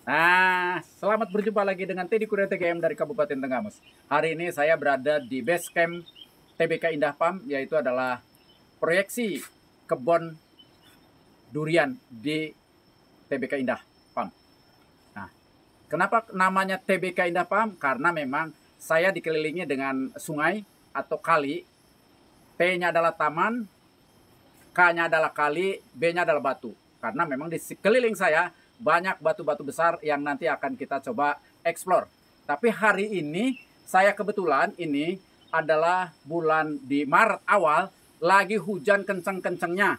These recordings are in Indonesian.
Nah, selamat berjumpa lagi dengan Teddy Kuda TGM dari Kabupaten Tenggamus. Hari ini saya berada di base camp TBK Indah Farm, yaitu adalah proyeksi kebun durian di TBK Indah Farm. Nah, kenapa namanya TBK Indah Farm? Karena memang saya dikelilingi dengan sungai atau kali. T-nya adalah taman, K-nya adalah kali, B-nya adalah batu. Karena memang di sekeliling saya banyak batu-batu besar yang nanti akan kita coba explore. Tapi hari ini saya kebetulan ini adalah bulan di Maret awal, lagi hujan kenceng-kencengnya.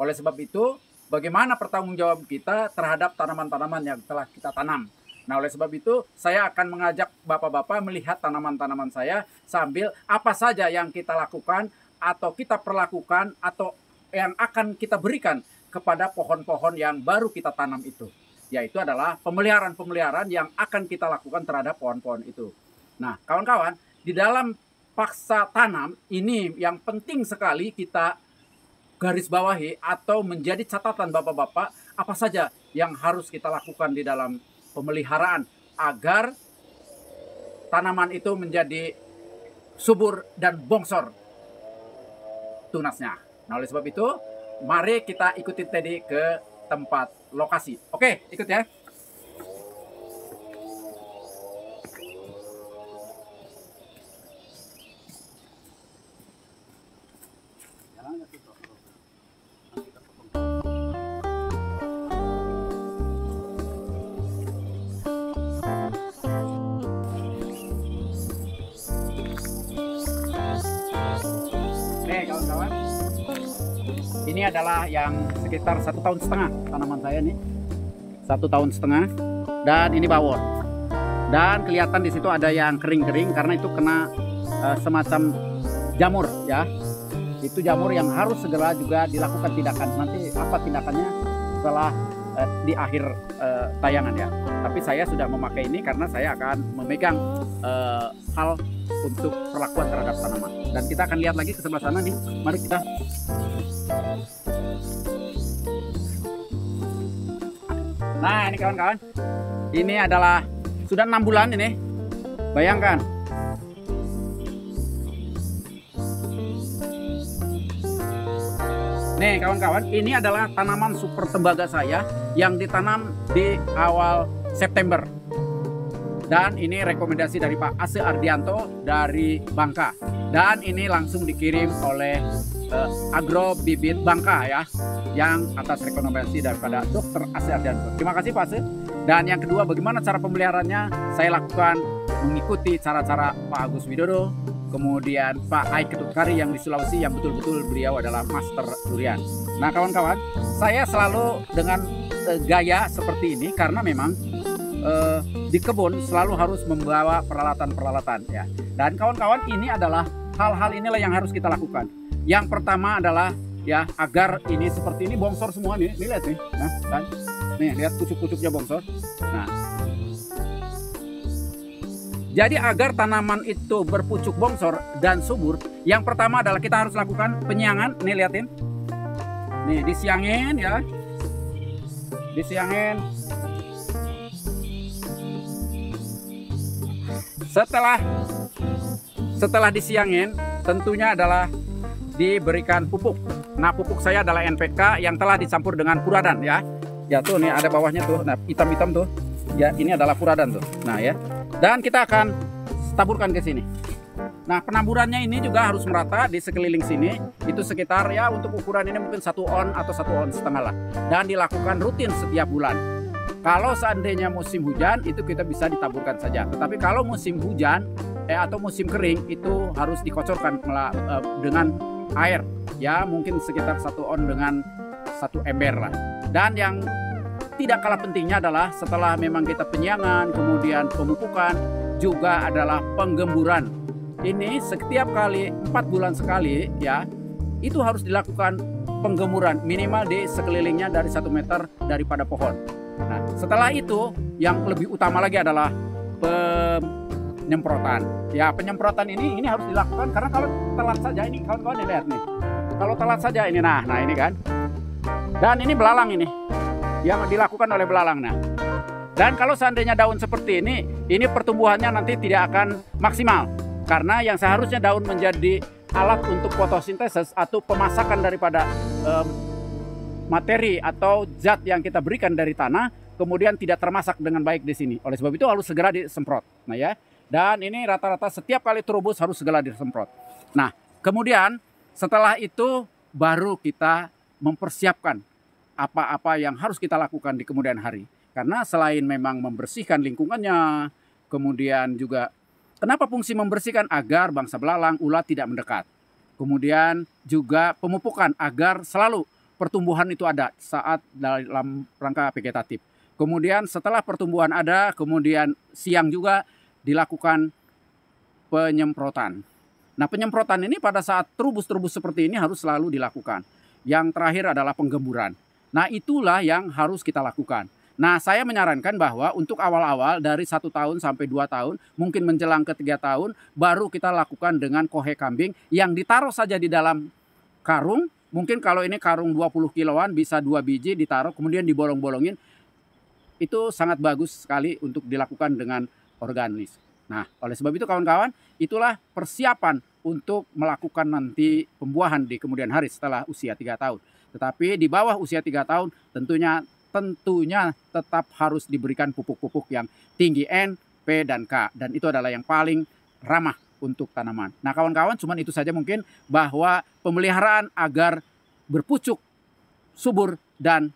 Oleh sebab itu, bagaimana pertanggungjawab kita terhadap tanaman-tanaman yang telah kita tanam. Nah, oleh sebab itu saya akan mengajak bapak-bapak melihat tanaman-tanaman saya sambil apa saja yang kita lakukan atau kita perlakukan atau yang akan kita berikan kepada pohon-pohon yang baru kita tanam itu, yaitu adalah pemeliharaan-pemeliharaan yang akan kita lakukan terhadap pohon-pohon itu. Nah, kawan-kawan, di dalam paksa tanam ini yang penting sekali kita garis bawahi atau menjadi catatan bapak-bapak apa saja yang harus kita lakukan di dalam pemeliharaan agar tanaman itu menjadi subur dan bongsor tunasnya. Nah, oleh sebab itu, mari kita ikuti Teddy ke tempat lokasi. Oke, ikut ya. Nih, kawan-kawan. Ini adalah yang sekitar 1,5 tahun tanaman saya nih, 1,5 tahun, dan ini bawor. Dan kelihatan di situ ada yang kering-kering karena itu kena semacam jamur ya. Itu jamur yang harus segera juga dilakukan tindakan. Nanti apa tindakannya setelah di akhir tayangan ya. Tapi saya sudah memakai ini karena saya akan memegang hal untuk perlakuan terhadap tanaman. Dan kita akan lihat lagi ke sebelah sana nih. Mari kita. Nah, ini kawan-kawan, ini adalah sudah 6 bulan ini, bayangkan. Nih kawan-kawan, ini adalah tanaman super tembaga saya yang ditanam di awal September. Dan ini rekomendasi dari Pak Ase Ardianto dari Bangka. Dan ini langsung dikirim oleh Agro Bibit Bangka ya, yang atas rekomendasi daripada Dr. Ase Ardianto. Terima kasih Pak Ase. Dan yang kedua, bagaimana cara pemeliharaannya? Saya lakukan mengikuti cara-cara Pak Agus Widodo, kemudian Pak Ai Ketutkari yang di Sulawesi, yang betul-betul beliau adalah master durian. Nah kawan-kawan, saya selalu dengan gaya seperti ini karena memang di kebun selalu harus membawa peralatan-peralatan ya. Dan kawan-kawan, ini adalah hal-hal inilah yang harus kita lakukan. Yang pertama adalah ya, agar ini seperti ini bongsor semua nih, lihat nih. Nah, kan? Nih, lihat kucuk-kucuknya bongsor. Nah, jadi agar tanaman itu berpucuk bongsor dan subur, yang pertama adalah kita harus lakukan penyiangan. Nih, liatin. Nih, disiangin ya. Disiangin. Setelah disiangin, tentunya adalah diberikan pupuk. Nah, pupuk saya adalah NPK yang telah dicampur dengan furadan ya. Ya tuh nih ada bawahnya tuh. Nah, hitam-hitam tuh. Ya, ini adalah furadan tuh. Nah, ya. Dan kita akan taburkan ke sini. Nah, penaburannya ini juga harus merata di sekeliling sini. Itu sekitar ya, untuk ukuran ini mungkin 1 on atau 1,5 on lah. Dan dilakukan rutin setiap bulan. Kalau seandainya musim hujan itu kita bisa ditaburkan saja. Tetapi kalau musim hujan atau musim kering itu harus dikocorkan dengan air ya, mungkin sekitar 1 on dengan 1 ember lah. Dan yang tidak kalah pentingnya adalah setelah memang kita penyiangan, kemudian pemupukan, juga adalah penggemburan. Ini setiap kali 4 bulan sekali ya, itu harus dilakukan penggemburan minimal di sekelilingnya dari 1 meter daripada pohon. Nah, setelah itu yang lebih utama lagi adalah penyemprotan. Ya, penyemprotan ini harus dilakukan karena kalau telat saja ini kawan-kawan lihat nih. Kalau telat saja ini nah ini kan. Dan ini belalang ini yang dilakukan oleh belalang. Nah, Dan kalau seandainya daun seperti ini pertumbuhannya nanti tidak akan maksimal. Karena yang seharusnya daun menjadi alat untuk fotosintesis atau pemasakan daripada materi atau zat yang kita berikan dari tanah, kemudian tidak termasak dengan baik di sini. Oleh sebab itu harus segera disemprot. Nah ya, dan ini rata-rata setiap kali terubus harus segera disemprot. Nah, kemudian setelah itu baru kita mempersiapkan apa-apa yang harus kita lakukan di kemudian hari. Karena selain memang membersihkan lingkungannya, kemudian juga kenapa fungsi membersihkan? Agar bangsa belalang, ulat tidak mendekat. Kemudian juga pemupukan agar selalu pertumbuhan itu ada saat dalam rangka vegetatif. Kemudian setelah pertumbuhan ada, kemudian siang juga dilakukan penyemprotan. Nah, penyemprotan ini pada saat terubus-terubus seperti ini harus selalu dilakukan. Yang terakhir adalah penggemburan. Nah, itulah yang harus kita lakukan. Nah, saya menyarankan bahwa untuk awal-awal dari 1 tahun sampai 2 tahun, mungkin menjelang ke 3 tahun, baru kita lakukan dengan kohe kambing yang ditaruh saja di dalam karung. Mungkin kalau ini karung 20 kiloan bisa 2 biji ditaruh, kemudian dibolong-bolongin. Itu sangat bagus sekali untuk dilakukan dengan organis. Nah, oleh sebab itu kawan-kawan, itulah persiapan untuk melakukan nanti pembuahan di kemudian hari setelah usia 3 tahun. Tetapi di bawah usia 3 tahun tentunya tetap harus diberikan pupuk-pupuk yang tinggi N, P, dan K. Dan itu adalah yang paling ramah untuk tanaman. Nah kawan-kawan, cuman itu saja mungkin bahwa pemeliharaan agar berpucuk subur dan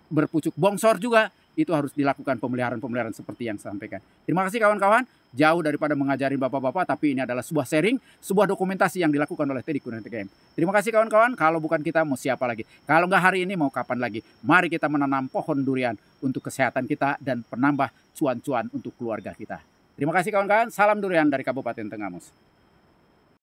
berpucuk bongsor juga itu harus dilakukan pemeliharaan seperti yang saya sampaikan. Terima kasih kawan-kawan. Jauh daripada mengajarin bapak-bapak, tapi ini adalah sebuah sharing, sebuah dokumentasi yang dilakukan oleh Teddy Kurniawati TGM. Terima kasih kawan-kawan. Kalau bukan kita mau siapa lagi? Kalau nggak hari ini mau kapan lagi? Mari kita menanam pohon durian untuk kesehatan kita dan penambah cuan-cuan untuk keluarga kita. Terima kasih kawan-kawan. Salam durian dari Kabupaten Tenggamus.